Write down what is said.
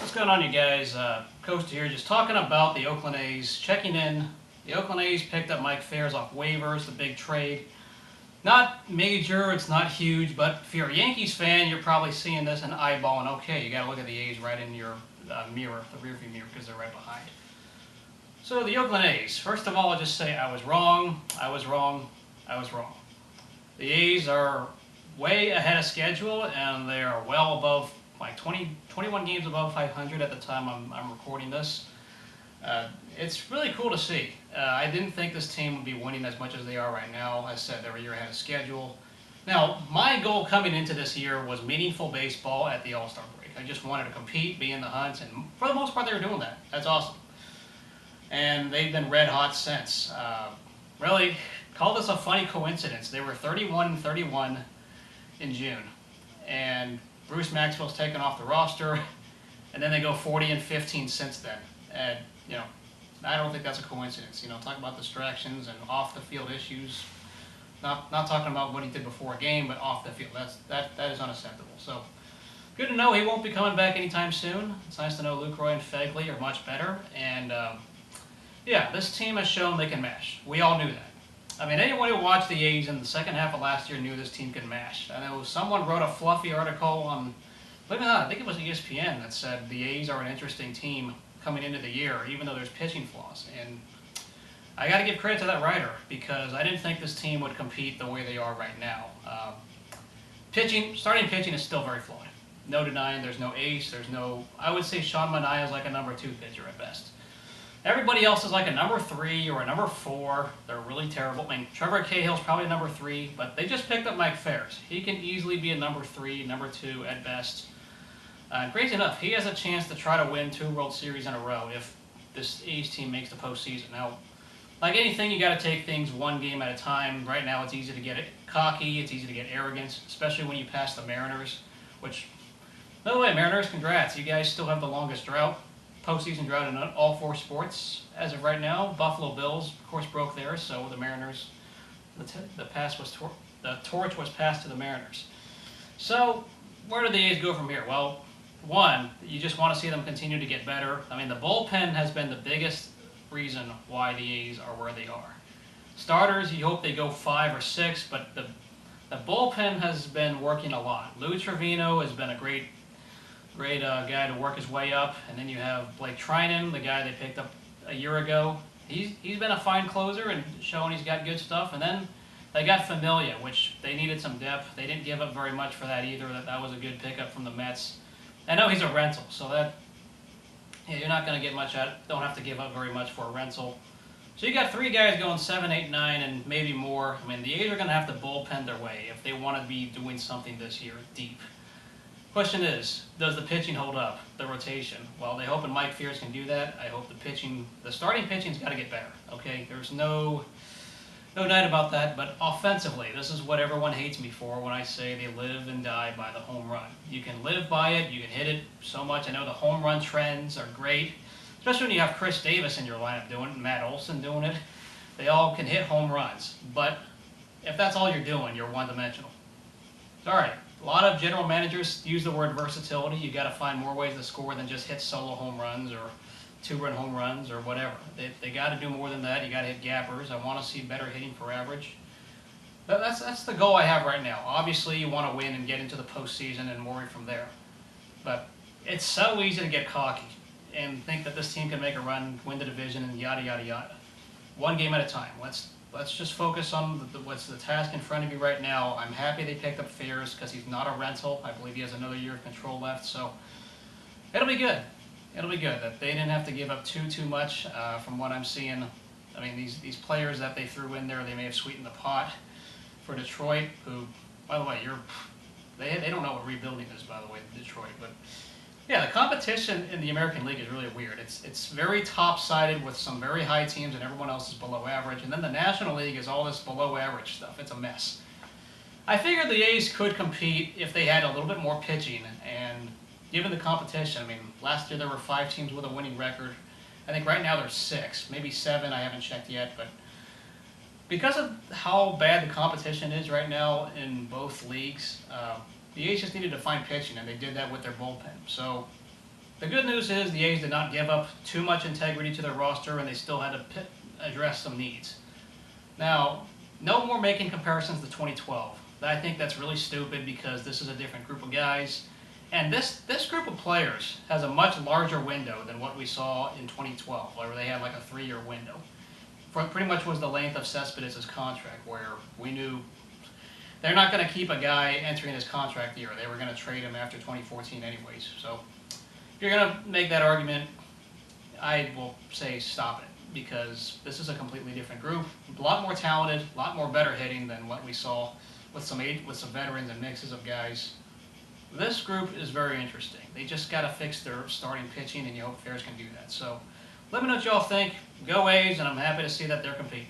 What's going on, you guys? Coach here, just talking about the Oakland A's, checking in. The Oakland A's picked up Mike Fiers off waivers, the big trade. Not major, it's not huge, but if you're a Yankees fan, you're probably seeing this and eyeballing, okay, you got to look at the A's right in your mirror, the rearview mirror, because they're right behind. So the Oakland A's, first of all, I'll just say I was wrong, I was wrong, I was wrong. The A's are way ahead of schedule, and they are well above, like 21 games above 500 at the time I'm recording this. It's really cool to see. I didn't think this team would be winning as much as they are right now. As I said, they're a year ahead of schedule. Now, my goal coming into this year was meaningful baseball at the All-Star break. I just wanted to compete, be in the hunt, and for the most part they were doing that. That's awesome. And they've been red hot since. Really, call this a funny coincidence. They were 31-31 in June. And Bruce Maxwell's taken off the roster, and then they go 40-15 since then. And, you know, I don't think that's a coincidence. You know, talk about distractions and off-the-field issues. Not talking about what he did before a game, but off the field. That is unacceptable. So, good to know he won't be coming back anytime soon. It's nice to know Lucroy and Fegley are much better. And, yeah, this team has shown they can mash. We all knew that. I mean, anyone who watched the A's in the second half of last year knew this team could mash. I know someone wrote a fluffy article on, believe it or not, I think it was ESPN, that said the A's are an interesting team coming into the year, even though there's pitching flaws. And I got to give credit to that writer, because I didn't think this team would compete the way they are right now. Starting pitching is still very flawed. No denying, there's no ace, there's no, I would say Sean Manaea is like a number 2 pitcher at best. Everybody else is like a number 3 or a number 4. They're really terrible. I mean, Trevor Cahill's probably a number 3, but they just picked up Mike Fiers. He can easily be a number 3, number 2 at best. Crazy enough, he has a chance to try to win 2 World Series in a row if this A's team makes the postseason. Now, like anything, you got to take things one game at a time. Right now, it's easy to get cocky. It's easy to get arrogant, especially when you pass the Mariners, which, by the way, Mariners, congrats. You guys still have the longest drought. Postseason drought in all 4 sports as of right now. Buffalo Bills, of course, broke theirs, so the Mariners, the torch was passed to the Mariners. So where do the A's go from here? Well, one, you just want to see them continue to get better. I mean, the bullpen has been the biggest reason why the A's are where they are. Starters, you hope they go 5 or 6, but the bullpen has been working a lot. Lou Trevino has been a great guy to work his way up, and then you have Blake Trinan, the guy they picked up a year ago. He's been a fine closer and showing he's got good stuff. And then they got Familia, which they needed some depth. They didn't give up very much for that either. That was a good pickup from the Mets. I know he's a rental, so that you're not going to get much out. Don't have to give up very much for a rental. So you got 3 guys going 7, 8, 9, and maybe more. I mean, the A's are going to have to bullpen their way if they want to be doing something this year deep. Question is, does the pitching hold up, the rotation? Well, they hope Mike Fiers can do that. I hope the starting pitching's got to get better, okay? There's no doubt about that, but offensively, this is what everyone hates me for when I say they live and die by the home run. You can live by it, you can hit it so much. I know the home run trends are great, especially when you have Chris Davis in your lineup doing it, Matt Olson doing it. They all can hit home runs, but if that's all you're doing, you're one-dimensional. All right. A lot of general managers use the word versatility. You got to find more ways to score than just hit solo home runs or 2-run home runs or whatever. They got to do more than that. You got to hit gappers. I want to see better hitting for average. That's the goal I have right now. Obviously, you want to win and get into the postseason and worry from there. But it's so easy to get cocky and think that this team can make a run, win the division, and yada yada yada. One game at a time. Let's just focus on what's the task in front of you right now. I'm happy they picked up Fiers because he's not a rental. I believe he has another year of control left, so it'll be good. It'll be good that they didn't have to give up too much from what I'm seeing. I mean, these players that they threw in there, they may have sweetened the pot for Detroit, who, by the way, they don't know what rebuilding is, by the way, Detroit, but yeah, the competition in the American League is really weird. It's very top-sided with some very high teams and everyone else is below average. And then the National League is all this below average stuff. It's a mess. I figured the A's could compete if they had a little bit more pitching. And given the competition, I mean, last year there were 5 teams with a winning record. I think right now there's 6, maybe 7. I haven't checked yet. But because of how bad the competition is right now in both leagues, the A's just needed to find pitching, and they did that with their bullpen. So The good news is the A's did not give up too much integrity to their roster, and they still had to address some needs. Now, no more making comparisons to 2012. I think that's really stupid because this is a different group of guys. And this group of players has a much larger window than what we saw in 2012, where they had like a 3-year window. Pretty much was the length of Cespedes' contract, where we knew they're not going to keep a guy entering his contract year. They were going to trade him after 2014 anyways. So if you're going to make that argument, I will say stop it, because this is a completely different group, a lot more talented, a lot more better hitting than what we saw with some veterans and mixes of guys. This group is very interesting. They just got to fix their starting pitching, and you hope Fiers can do that. So let me know what y'all think. Go A's, and I'm happy to see that they're competing.